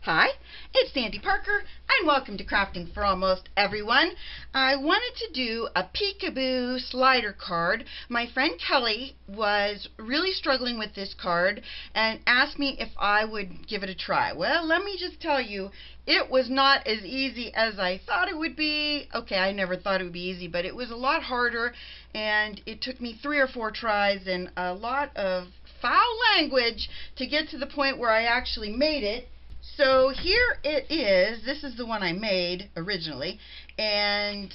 Hi, it's Sandy Parker, and welcome to Crafting for Almost Everyone. I wanted to do a peekaboo slider card. My friend Kelly was really struggling with this card and asked me if I would give it a try. Well, let me just tell you, it was not as easy as I thought it would be. Okay, I never thought it would be easy, but it was a lot harder, and it took me 3 or 4 tries and a lot of foul language to get to the point where I actually made it. So here it is. This is the one I made originally, and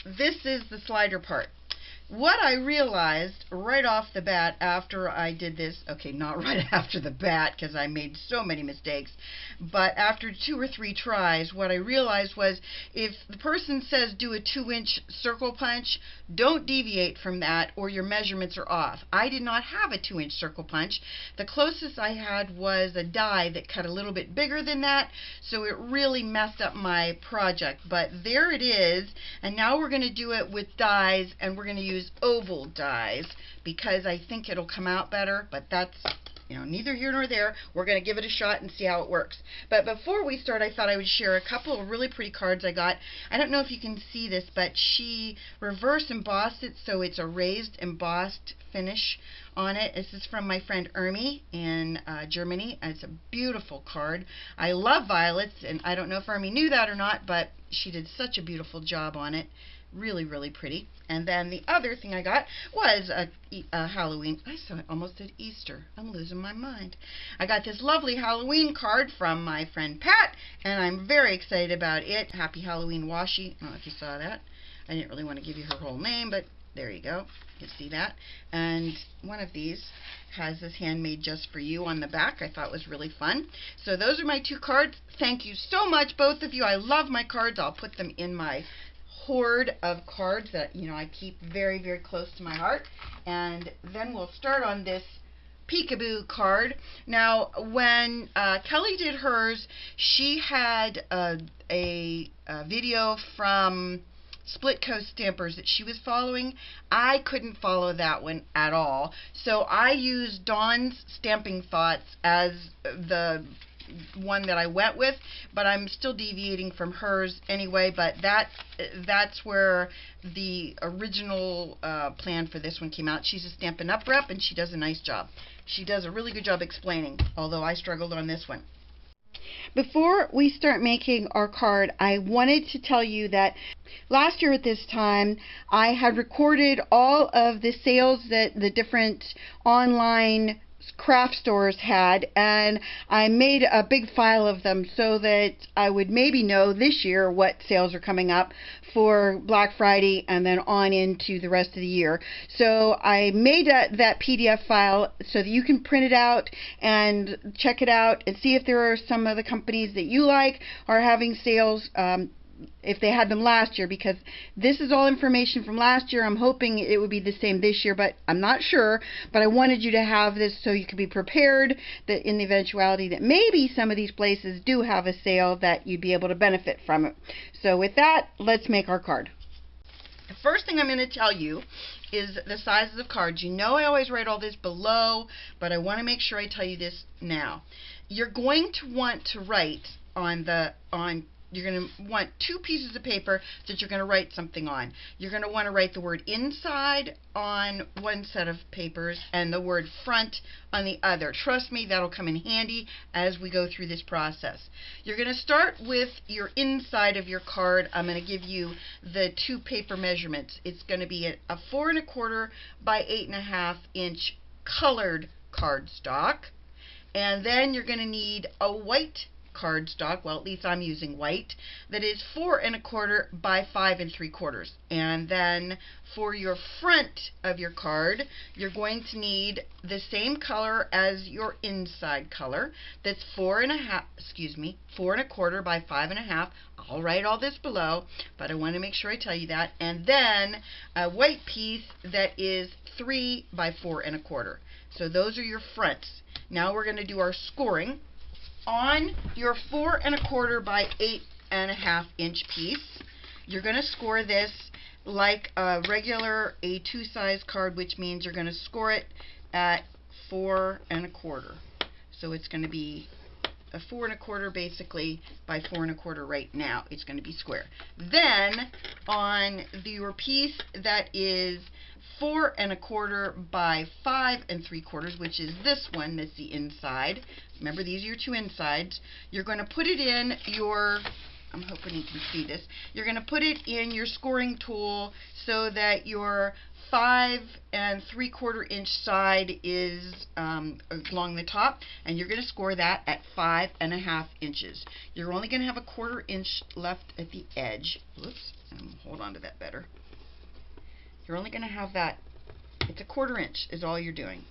this is the slider part. What I realized right off the bat after I did this, okay, not right after the bat because I made so many mistakes, but after 2 or 3 tries, what I realized was if the person says do a 2-inch circle punch, don't deviate from that or your measurements are off. I did not have a 2-inch circle punch. The closest I had was a die that cut a little bit bigger than that, so it really messed up my project. But there it is, and now we're going to do it with dies, and we're going to use oval dies because I think it'll come out better, but that's, neither here nor there. We're going to give it a shot and see how it works. But before we start, I thought I would share a couple of really pretty cards I got. I don't know if you can see this, but she reverse embossed it, so it's a raised embossed finish on it. This is from my friend Ermi in Germany. It's a beautiful card. I love violets, and I don't know if Ermi knew that or not, but she did such a beautiful job on it. Really, really pretty. And then the other thing I got was a Halloween. I almost said Easter. I'm losing my mind. I got this lovely Halloween card from my friend Pat, and I'm very excited about it. Happy Halloween, Washi. I don't know if you saw that. I didn't really want to give you her whole name, but there you go. You can see that. And one of these has this handmade just for you on the back. I thought was really fun. So those are my 2 cards. Thank you so much, both of you. I love my cards. I'll put them in my hoard of cards that I keep very, very close to my heart. And then we'll start on this peekaboo card. Now, when Kelly did hers, she had a video from Split Coast Stampers that she was following. I couldn't follow that one at all, so I used Dawn's Stamping Thoughts as the one that I went with, but I'm still deviating from hers anyway. But that's where the original plan for this one came out. She's a Stampin' Up! Rep, and she does a nice job. She does a really good job explaining, although I struggled on this one. Before we start making our card, I wanted to tell you that last year at this time, I had recorded all of the sales that the different online craft stores had, and I made a big file of them so that I would maybe know this year what sales are coming up for Black Friday and then on into the rest of the year. So I made that PDF file so that you can print it out and check it out and see if there are some of the companies that you like are having sales, if they had them last year, because this is all information from last year. I'm hoping it would be the same this year, but I'm not sure. But I wanted you to have this so you could be prepared that in the eventuality that maybe some of these places do have a sale, that you'd be able to benefit from it. So with that, let's make our card. The first thing I'm going to tell you is the sizes of cards. You know I always write all this below, but I want to make sure I tell you this now. You're going to want to write you're going to want 2 pieces of paper that you're going to write something on. You're going to want to write the word inside on one set of papers and the word front on the other. Trust me, that'll come in handy as we go through this process. You're going to start with your inside of your card. I'm going to give you the 2 paper measurements. It's going to be a 4 1/4 by 8 1/2 inch colored cardstock. And then you're going to need a white cardstock, well, at least I'm using white, that is 4 1/4 by 5 3/4. And then for your front of your card, you're going to need the same color as your inside color. That's 4 1/4 by 5 1/2. I'll write all this below, but I want to make sure I tell you that. And then a white piece that is 3 by 4 1/4. So those are your fronts. Now we're going to do our scoring. On your 4 1/4 by 8 1/2 inch piece, you're going to score this like a regular A2 size card, which means you're going to score it at 4 1/4. So it's going to be a 4 1/4 basically by 4 1/4 right now. It's going to be square. Then on your piece that is 4 1/4 by 5 3/4, which is this one, that's the inside. Remember, these are your two insides. You're going to put it in your, I'm hoping you can see this, you're going to put it in your scoring tool so that your 5 3/4 inch side is along the top, and you're going to score that at 5 1/2 inches. You're only going to have a 1/4 inch left at the edge. Whoops, hold on to that better. You're only going to have that, it's a 1/4 inch is all you're doing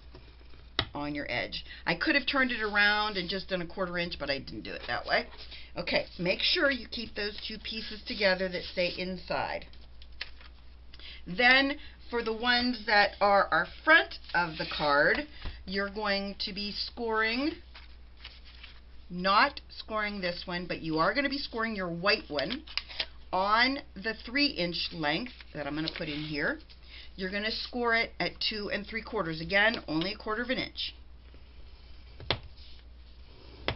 on your edge. I could have turned it around and just done a 1/4 inch, but I didn't do it that way. Okay, make sure you keep those two pieces together that stay inside. Then for the ones that are our front of the card, you're going to be scoring, not scoring this one, but you are going to be scoring your white one on the 3 inch length that I'm going to put in here. You're going to score it at 2 3/4. Again, only a 1/4 inch.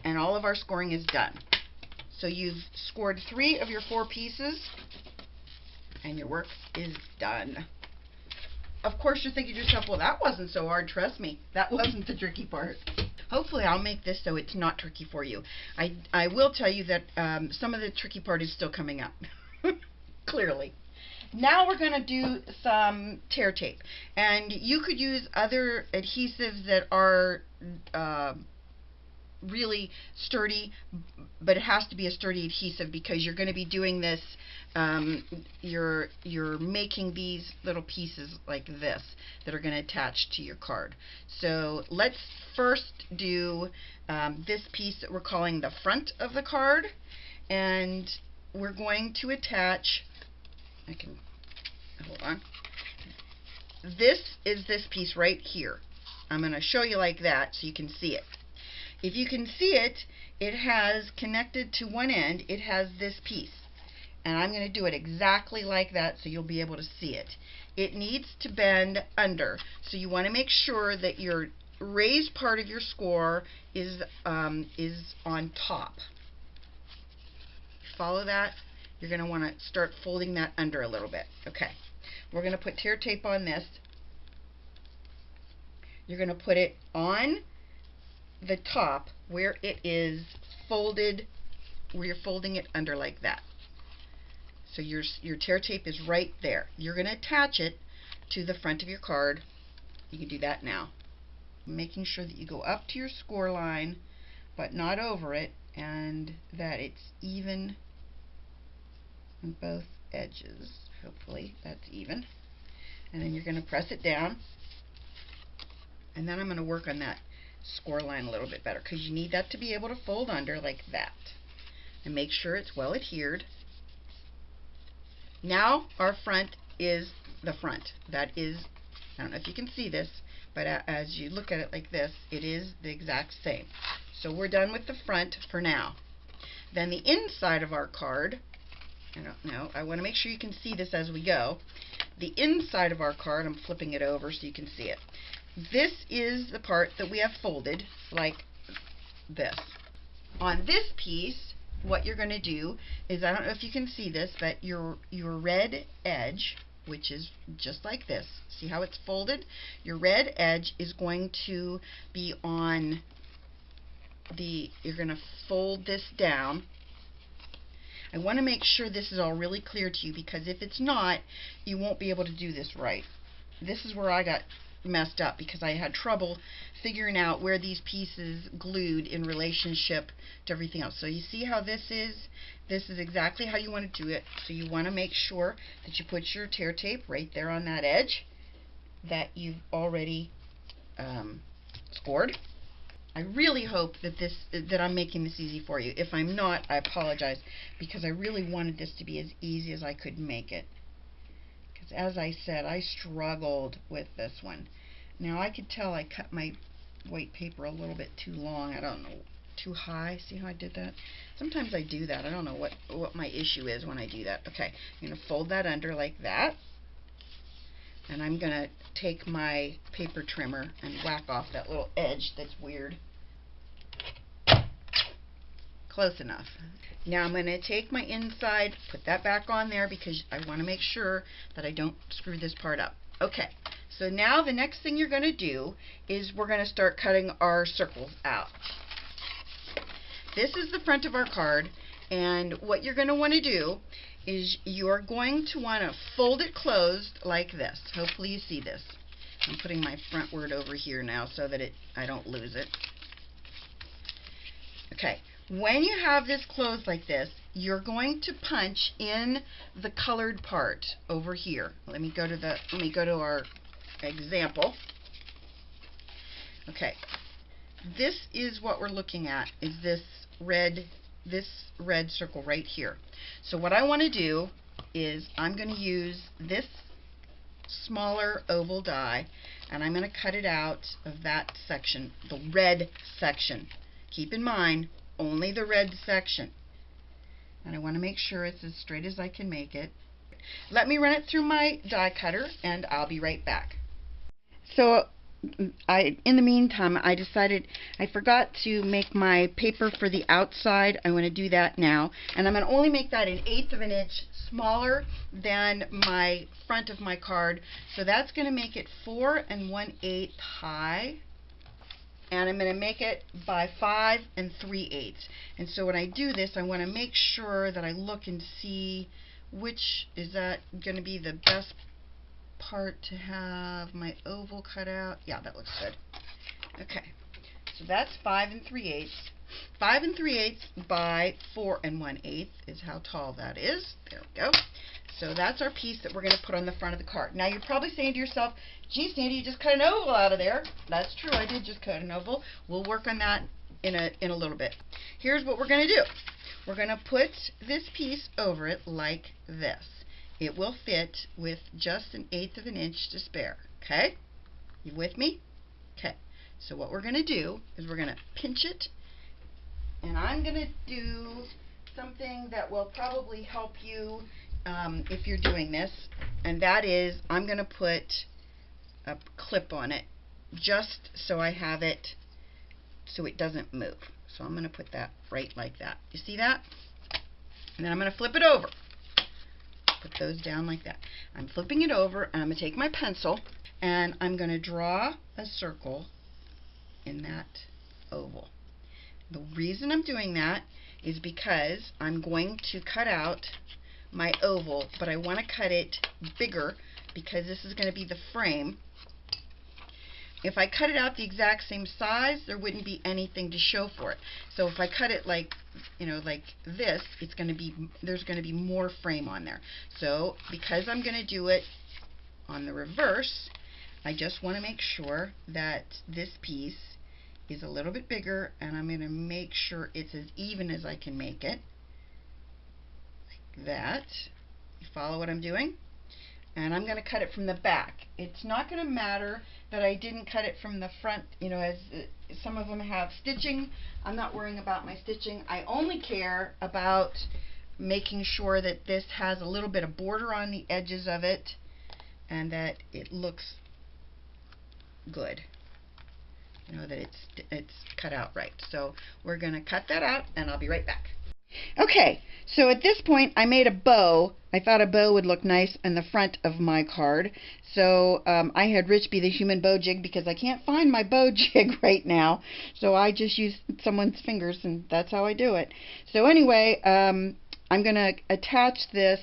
And all of our scoring is done. So you've scored 3 of your 4 pieces, and your work is done. Of course, you're thinking to yourself, well, that wasn't so hard. Trust me, that wasn't the tricky part. Hopefully, I'll make this so it's not tricky for you. I will tell you that some of the tricky part is still coming up. Clearly. Now we're going to do some tear tape. And you could use other adhesives that are really sturdy, but it has to be a sturdy adhesive because you're going to be doing this, you're making these little pieces like this that are going to attach to your card. So let's first do this piece that we're calling the front of the card, and we're going to attach, hold on, this is this piece right here. I'm going to show you like that so you can see it. If you can see it, it has connected to one end, it has this piece. And I'm going to do it exactly like that so you'll be able to see it. It needs to bend under. So you want to make sure that your raised part of your score is on top. Follow that? You're going to want to start folding that under a little bit. Okay. We're going to put tear tape on this. You're going to put it on the top where it is folded, where you're folding it under like that. So your tear tape is right there. You're going to attach it to the front of your card. You can do that now. Making sure that you go up to your score line, but not over it, and that it's even on both edges. Hopefully that's even. And then you're going to press it down. And then I'm going to work on that score line a little bit better because you need that to be able to fold under like that. And make sure it's well adhered. Now our front is the front. That is, I don't know if you can see this, but as you look at it like this, it is the exact same. So we're done with the front for now. Then the inside of our card, I don't know, I want to make sure you can see this as we go. The inside of our card, I'm flipping it over so you can see it. This is the part that we have folded like this. On this piece, what you're going to do is, I don't know if you can see this, but your red edge, which is just like this, see how it's folded? Your red edge is going to be on the, you're going to fold this down. I want to make sure this is all really clear to you because if it's not, you won't be able to do this right. This is where I got messed up because I had trouble figuring out where these pieces glued in relationship to everything else. So you see how this is? This is exactly how you want to do it. So you want to make sure that you put your tear tape right there on that edge that you've already scored. I really hope that I'm making this easy for you. If I'm not, I apologize because I really wanted this to be as easy as I could make it. As I said, I struggled with this one. Now I could tell I cut my white paper a little bit too long. I don't know, too high. See how I did that? Sometimes I do that. I don't know what my issue is when I do that. Okay, I'm going to fold that under like that. And I'm going to take my paper trimmer and whack off that little edge that's weird. Close enough. Now I'm going to take my inside, put that back on there because I want to make sure that I don't screw this part up. Okay, so now the next thing you're going to do is we're going to start cutting our circles out. This is the front of our card, and what you're going to want to do is you're going to want to fold it closed like this. Hopefully you see this. I'm putting my front word over here now so that I don't lose it. Okay. When you have this closed like this, you're going to punch in the colored part over here. Let me go to our example. Okay. This is what we're looking at, is this red circle right here. So what I want to do is I'm going to use this smaller oval die, and I'm going to cut it out of that section, the red section. Keep in mind, only the red section. And I want to make sure it's as straight as I can make it. Let me run it through my die cutter and I'll be right back. So in the meantime, I decided I forgot to make my paper for the outside. I want to do that now. And I'm going to only make that 1/8 of an inch smaller than my front of my card. So that's going to make it 4 1/8 high. And I'm going to make it by 5 3/8. And so when I do this, I want to make sure that I look and see which is that going to be the best part to have my oval cut out. Yeah, that looks good. Okay, so that's 5 3/8. 5 3/8 by 4 1/8 is how tall that is. There we go. So that's our piece that we're going to put on the front of the card. Now you're probably saying to yourself, gee, Sandy, you just cut an oval out of there. That's true, I did just cut an oval. We'll work on that in a little bit. Here's what we're going to do. We're going to put this piece over it like this. It will fit with just 1/8 of an inch to spare. Okay? You with me? Okay. So what we're going to do is we're going to pinch it, and I'm going to do something that will probably help you if you're doing this, and that is I'm going to put a clip on it just so I have it so it doesn't move. So I'm going to put that right like that. You see that? And then I'm going to flip it over. Put those down like that. I'm flipping it over, and I'm going to take my pencil and I'm going to draw a circle in that oval. The reason I'm doing that is because I'm going to cut out my oval, but I want to cut it bigger because this is going to be the frame. If I cut it out the exact same size, there wouldn't be anything to show for it. So if I cut it like, like this, there's going to be more frame on there. So because I'm going to do it on the reverse, I just want to make sure that this piece is a little bit bigger, and I'm going to make sure it's as even as I can make it. Like that. You follow what I'm doing? And I'm going to cut it from the back. It's not going to matter that I didn't cut it from the front, as some of them have stitching. I'm not worrying about my stitching. I only care about making sure that this has a little bit of border on the edges of it and that it looks good. That it's cut out right. So we're going to cut that out, and I'll be right back. Okay, so at this point I made a bow. I thought a bow would look nice in the front of my card. So I had Rich be the human bow jig because I can't find my bow jig right now. So I just use someone's fingers, and that's how I do it. So anyway, I'm going to attach this.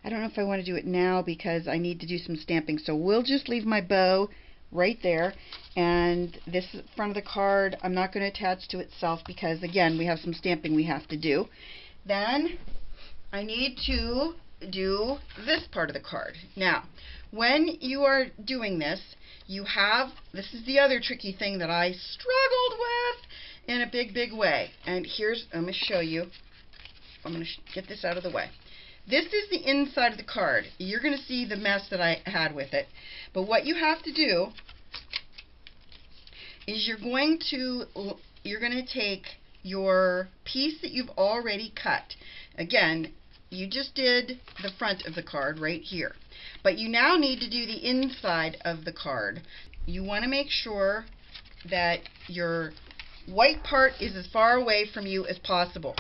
I don't know if I want to do it now because I need to do some stamping. So we'll just leave my bow right there, and this front of the card I'm not going to attach to itself because again we have some stamping we have to do. Then I need to do this part of the card. Now when you are doing this, this is the other tricky thing that I struggled with in a big way, and I'm going to show you. I'm going to get this out of the way. This is the inside of the card. You're going to see the mess that I had with it. But what you have to do is you're going to take your piece that you've already cut. Again, you just did the front of the card right here. But you now need to do the inside of the card. You want to make sure that your white part is as far away from you as possible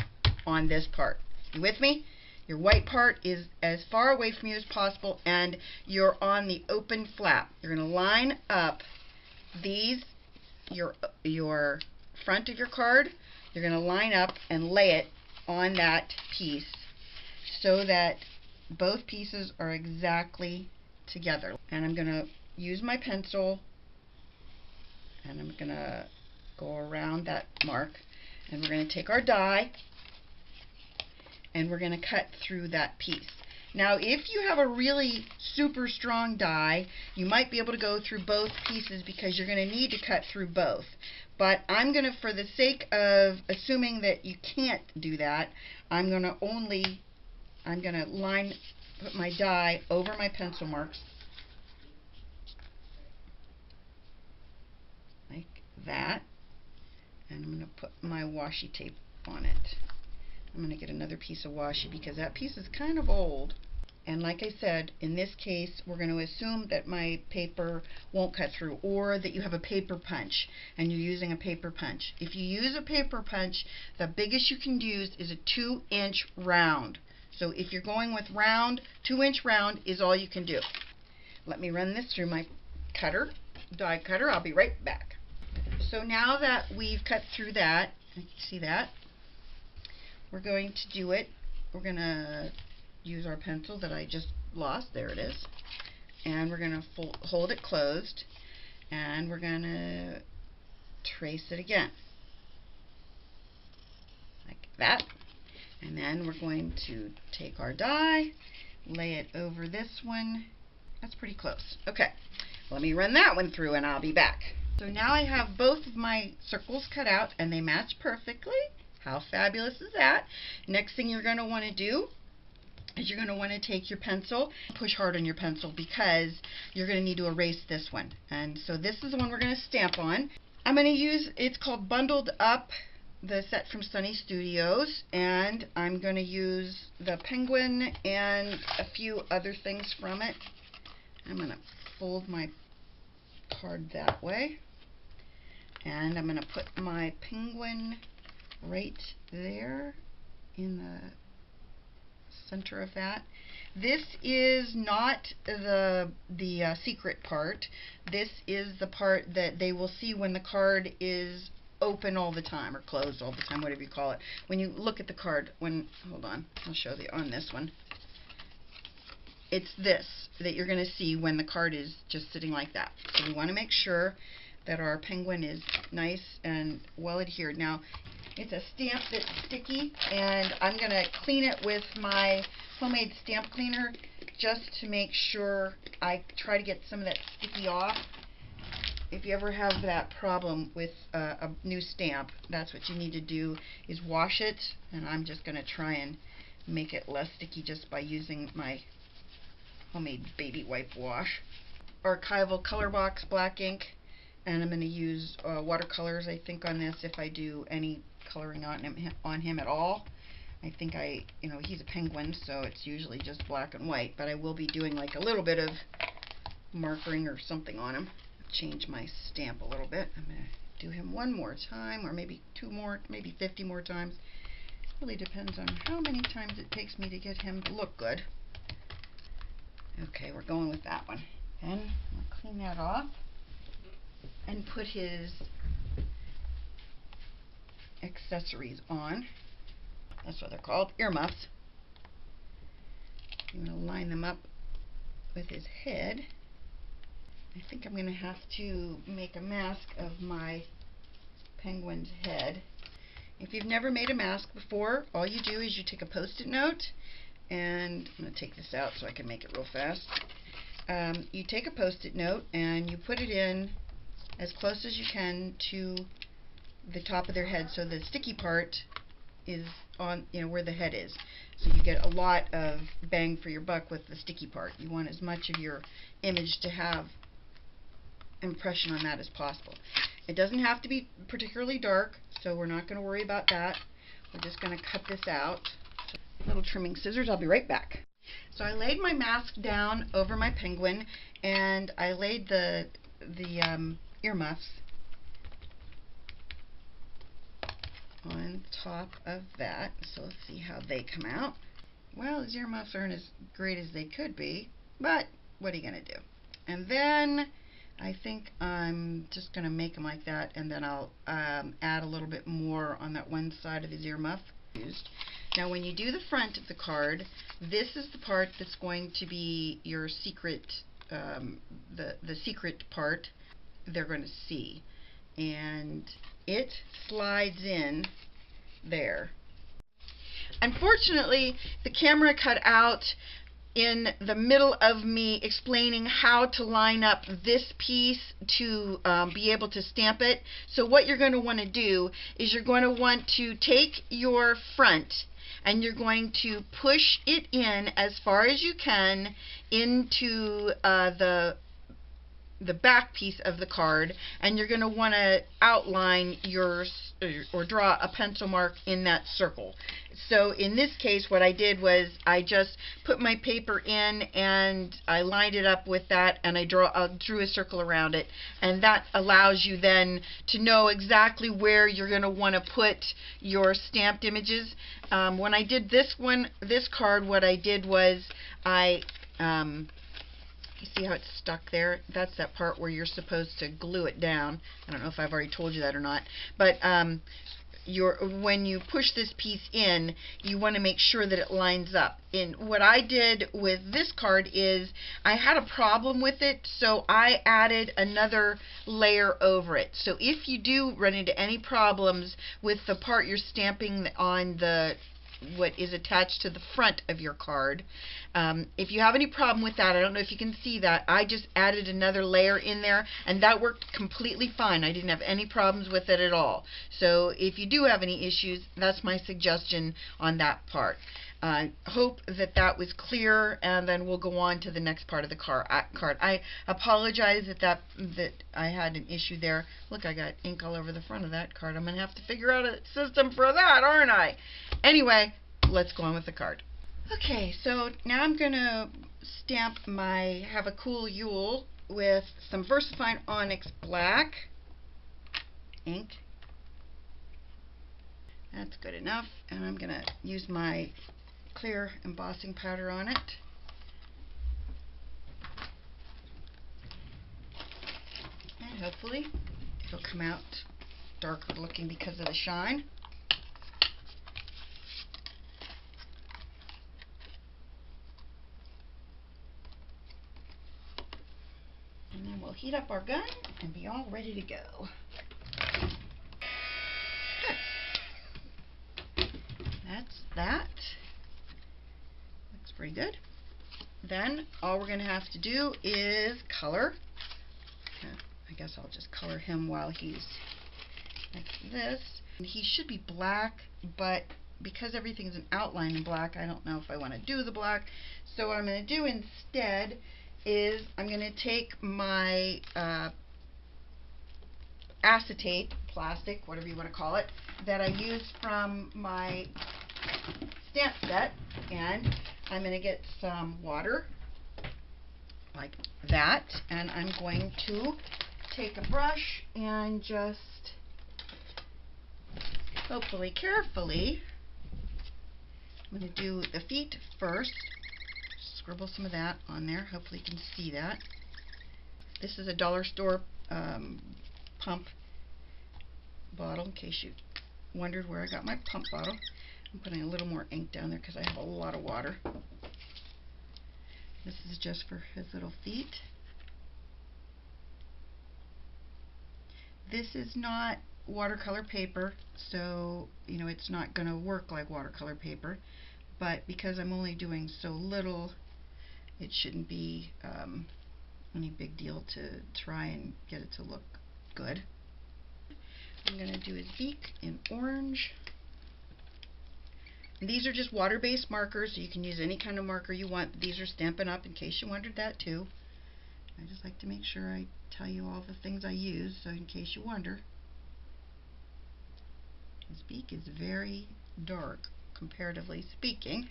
on this part. You with me? Your white part is as far away from you as possible, and you're on the open flap. You're going to line up these, your front of your card. You're going to line up and lay it on that piece so that both pieces are exactly together. And I'm going to use my pencil, and I'm going to go around that mark, and we're going to take our die and we're going to cut through that piece. Now, if you have a really super strong die, you might be able to go through both pieces because you're going to need to cut through both. But I'm going to, for the sake of assuming that you can't do that, I'm going to put my die over my pencil marks like that, and I'm going to put my washi tape on it. I'm going to get another piece of washi because that piece is kind of old. And like I said, in this case, we're going to assume that my paper won't cut through, or that you have a paper punch and you're using a paper punch. If you use a paper punch, the biggest you can use is a 2-inch round. So if you're going with round, 2-inch round is all you can do. Let me run this through my cutter, die cutter. I'll be right back. So now that we've cut through that, see that? We're going to do it. We're going to use our pencil that I just lost. There it is. And we're going to hold it closed. And we're going to trace it again. Like that. And then we're going to take our die, lay it over this one. That's pretty close. Okay. Let me run that one through and I'll be back. So now I have both of my circles cut out and they match perfectly. How fabulous is that? Next thing you're going to want to do is you're going to want to take your pencil, push hard on your pencil because you're going to need to erase this one. And so this is the one we're going to stamp on. I'm going to use, it's called Bundled Up, the set from Sunny Studios, and I'm going to use the penguin and a few other things from it. I'm going to fold my card that way, and I'm going to put my penguin right there in the center of that. This is not the secret part. This is the part that they will see when the card is open all the time, or closed all the time, whatever you call it. When you look at the card, hold on, I'll show you on this one. It's this that you're going to see when the card is just sitting like that. So we want to make sure that our penguin is nice and well adhered. Now, it's a stamp that's sticky, and I'm going to clean it with my homemade stamp cleaner just to make sure I try to get some of that sticky off. If you ever have that problem with a new stamp, that's what you need to do, is wash it, and I'm just going to try and make it less sticky just by using my homemade baby wipe wash. Archival Color Box black ink, and I'm going to use watercolors, I think, on this if I do any coloring on him at all. I think he's a penguin, so it's usually just black and white, but I will be doing like a little bit of markering or something on him. Change my stamp a little bit. I'm going to do him one more time, or maybe 2 more, maybe 50 more times. It really depends on how many times it takes me to get him to look good. Okay, we're going with that one. And I'll clean that off and put his accessories on. That's what they're called, earmuffs. I'm going to line them up with his head. I think I'm going to have to make a mask of my penguin's head. If you've never made a mask before, all you do is you take a Post-it note, and I'm going to take this out so I can make it real fast. You take a Post-it note and you put it in as close as you can to the top of their head, so the sticky part is on, where the head is. So you get a lot of bang for your buck with the sticky part. You want as much of your image to have impression on that as possible. It doesn't have to be particularly dark, so we're not going to worry about that. We're just going to cut this out. Little trimming scissors. I'll be right back. So I laid my mask down over my penguin, and I laid the earmuffs on top of that. So let's see how they come out. Well, his earmuffs aren't as great as they could be, but what are you going to do? And then I think I'm just going to make them like that, and then I'll add a little bit more on that one side of his earmuff. Now when you do the front of the card, this is the part that's going to be your secret, the secret part they're going to see. And it slides in there. Unfortunately, the camera cut out in the middle of me explaining how to line up this piece to be able to stamp it. So what you're going to want to do is you're going to want to take your front and you're going to push it in as far as you can into the back piece of the card, and you're going to want to outline or draw a pencil mark in that circle. So in this case, what I did was I just put my paper in and I lined it up with that, and I drew a circle around it, and that allows you then to know exactly where you're going to want to put your stamped images. When I did this card, what I did was you see how it's stuck there? That's that part where you're supposed to glue it down. I don't know if I've already told you that or not. But when you push this piece in, you want to make sure that it lines up. And what I did with this card is I had a problem with it, so I added another layer over it. So if you do run into any problems with the part you're stamping on what is attached to the front of your card, if you have any problem with that, I don't know if you can see that, I just added another layer in there, and that worked completely fine. I didn't have any problems with it at all. So if you do have any issues, that's my suggestion on that part. I hope that that was clear, and then we'll go on to the next part of the card. I apologize that I had an issue there. Look, I got ink all over the front of that card. I'm going to have to figure out a system for that, aren't I? Anyway, let's go on with the card. Okay, so now I'm going to stamp my Have a Cool Yule with some VersaFine Onyx Black ink. That's good enough, and I'm going to use my clear embossing powder on it. And hopefully it'll come out darker looking because of the shine. And then we'll heat up our gun and be all ready to go. That's that. Looks pretty good. Then all we're going to have to do is color. I guess I'll just color him while he's like this. He should be black, but because everything's an outline in black, I don't know if I want to do the black. So what I'm going to do instead is I'm going to take my acetate, plastic, whatever you want to call it, that I used from my stamp set, and I'm going to get some water like that, and I'm going to take a brush and just hopefully carefully, I'm going to do the feet first. Scribble some of that on there. Hopefully you can see that. This is a dollar store pump bottle, in case you wondered where I got my pump bottle. I'm putting a little more ink down there because I have a lot of water. This is just for his little feet. This is not watercolor paper, so it's not going to work like watercolor paper, but because I'm only doing so little, it shouldn't be any big deal to try and get it to look good. I'm going to do his beak in orange. And these are just water-based markers, so you can use any kind of marker you want. These are Stampin' Up! In case you wondered that too. I just like to make sure I tell you all the things I use, so in case you wonder. His beak is very dark, comparatively speaking.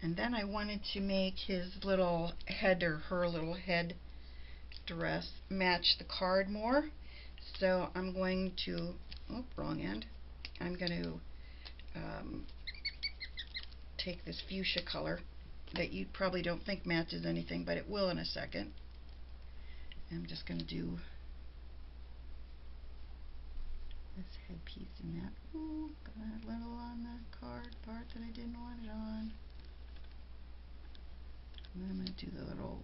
And then I wanted to make his little head, or her little head dress, match the card more. So I'm going to, oh, wrong end. I'm going to take this fuchsia color that you probably don't think matches anything, but it will in a second. I'm just going to do this headpiece in that. Ooh, got a little on the card part that I didn't want it on. And then I'm going to do the little,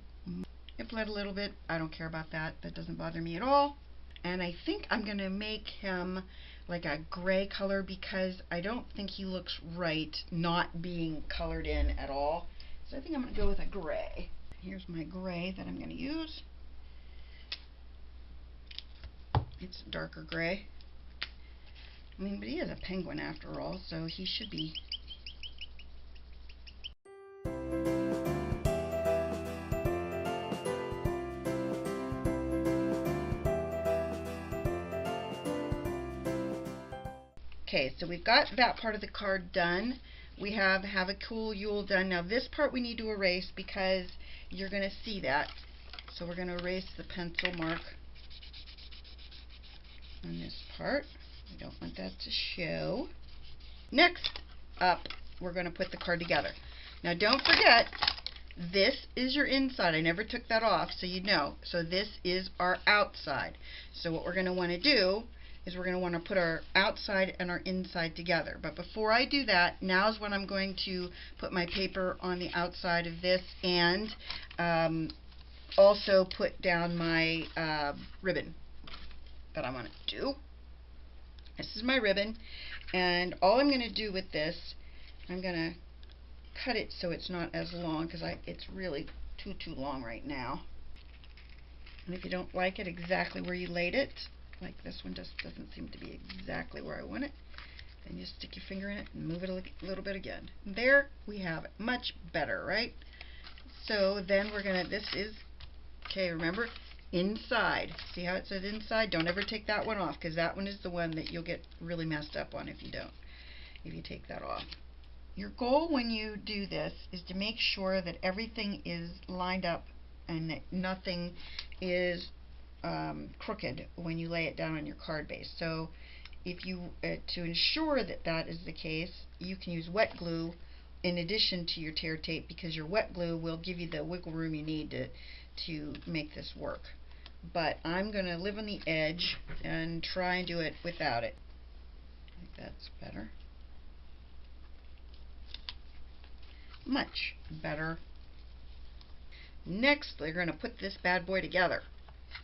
it bled a little bit. I don't care about that. That doesn't bother me at all. And I think I'm going to make him like a gray color because I don't think he looks right not being colored in at all. So I think I'm going to go with a gray. Here's my gray that I'm going to use. It's a darker gray. I mean, but he is a penguin after all, so he should be. Okay, so we've got that part of the card done. We have a cool Yule done. Now this part we need to erase because you're going to see that. So we're going to erase the pencil mark on this part. We don't want that to show. Next up, we're going to put the card together. Now don't forget, this is your inside. I never took that off, so you know. So this is our outside. So what we're going to want to do is we're going to want to put our outside and our inside together. But before I do that, now is when I'm going to put my paper on the outside of this and also put down my ribbon that I want to do. This is my ribbon, and all I'm going to do with this, I'm going to cut it so it's not as long because it's really too long right now. And if you don't like it exactly where you laid it, like this one just doesn't seem to be exactly where I want it, then you stick your finger in it and move it a little bit again. There we have it. Much better, right? So then we're going to, this is, okay, remember, inside. See how it says inside? Don't ever take that one off because that one is the one that you'll get really messed up on if you don't, if you take that off. Your goal when you do this is to make sure that everything is lined up and that nothing is crooked when you lay it down on your card base. So if you to ensure that that is the case, you can use wet glue in addition to your tear tape because your wet glue will give you the wiggle room you need to make this work. But I'm going to live on the edge and try and do it without it. I think that's better. Much better. Next, we're going to put this bad boy together.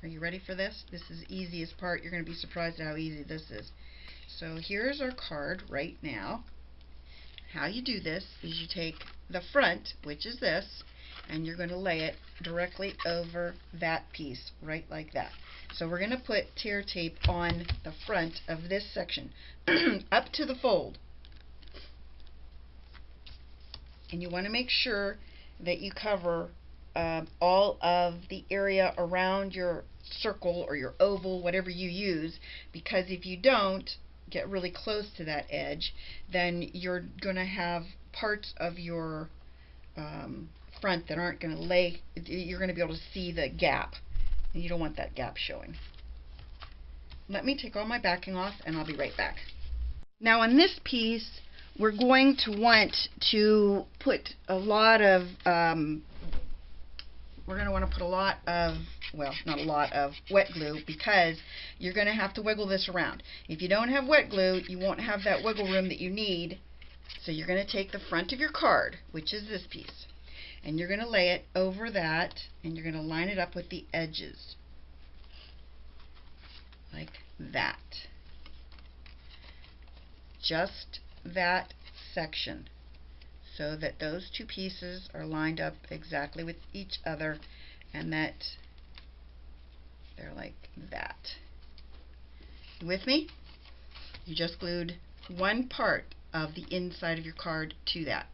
Are you ready for this? This is the easiest part. You're going to be surprised at how easy this is. So here's our card right now. How you do this is you take the front, which is this, and you're going to lay it directly over that piece, right like that. So we're going to put tear tape on the front of this section, up to the fold. And you want to make sure that you cover all of the area around your circle or your oval, whatever you use, because if you don't get really close to that edge, then you're going to have parts of your front that aren't going to lay, you're going to be able to see the gap, and you don't want that gap showing. Let me take all my backing off and I'll be right back. Now on this piece, we're going to want to put a lot of well, not a lot of wet glue because you're going to have to wiggle this around. If you don't have wet glue, you won't have that wiggle room that you need. So you're going to take the front of your card, which is this piece, and you're going to lay it over that, and you're going to line it up with the edges. Like that. Just that section, so that those two pieces are lined up exactly with each other and that they're like that. You with me? You just glued one part of the inside of your card to that.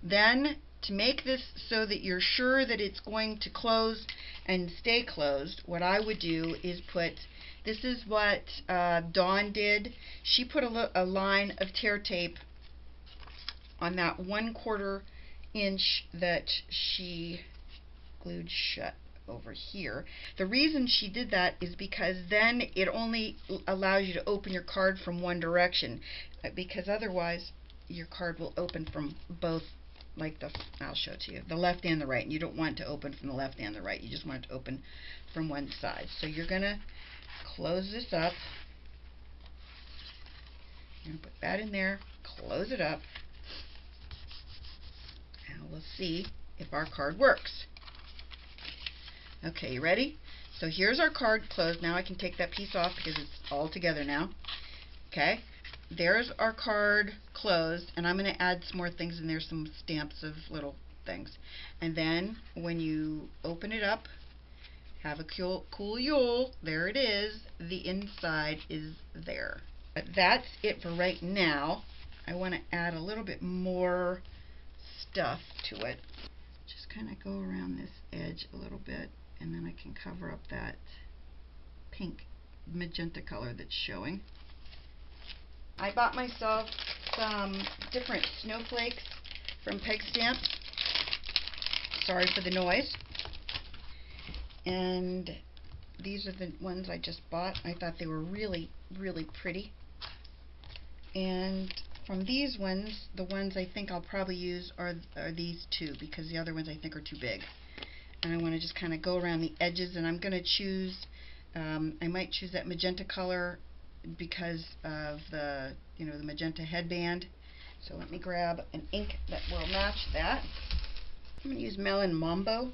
Then, to make this so that you're sure that it's going to close and stay closed, what I would do is put, this is what Dawn did. She put a line of tear tape on that 1/4 inch that she glued shut. over here. The reason she did that is because then it only allows you to open your card from one direction, because otherwise your card will open from both, like I'll show it to you, the left and the right, and you don't want it to open from the left and the right. You just want it to open from one side. So you're going to close this up. You're going to put that in there, close it up, and we'll see if our card works. Okay, you ready? So here's our card closed. Now I can take that piece off because it's all together now. Okay, there's our card closed, and I'm going to add some more things in there, some stamps of little things. And then when you open it up, have a cool Yule, there it is. The inside is there. But that's it for right now. I want to add a little bit more stuff to it. Just kind of go around this edge a little bit, and then I can cover up that pink magenta color that's showing. I bought myself some different snowflakes from Peg Stamps. Sorry for the noise. And these are the ones I just bought. I thought they were really, really pretty. And from these ones, the ones I think I'll probably use are these two, because the other ones I think are too big. And I want to just kind of go around the edges, and I'm going to choose, I might choose that magenta color because of the, the magenta headband. So let me grab an ink that will match that. I'm going to use Melon Mambo.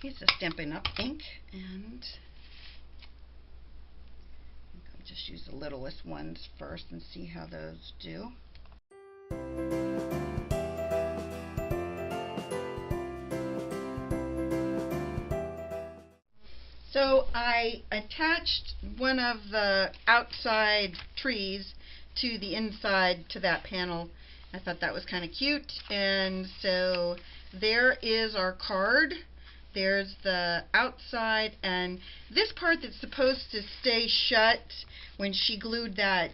It's a Stampin' Up! Ink, and I'll just use the littlest ones first and see how those do. So I attached one of the outside trees to the inside to that panel. I thought that was kind of cute, and so there is our card. There's the outside, and this part that's supposed to stay shut when she glued that,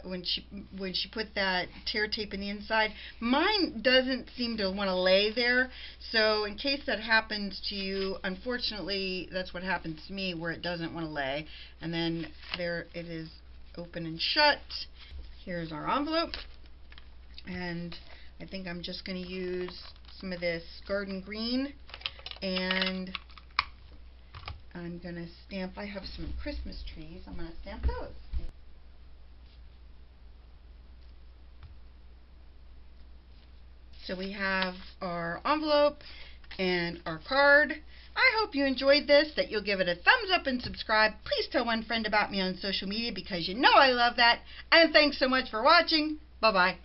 when she put that tear tape in the inside, mine doesn't seem to want to lay there. So in case that happens to you, unfortunately, that's what happens to me, where it doesn't want to lay. And then there it is, open and shut. Here's our envelope, and I think I'm just going to use some of this garden green. And I'm going to stamp, I have some Christmas trees, I'm going to stamp those. So we have our envelope and our card. I hope you enjoyed this, that you'll give it a thumbs up and subscribe. Please tell one friend about me on social media, because you know I love that. And thanks so much for watching. Bye-bye.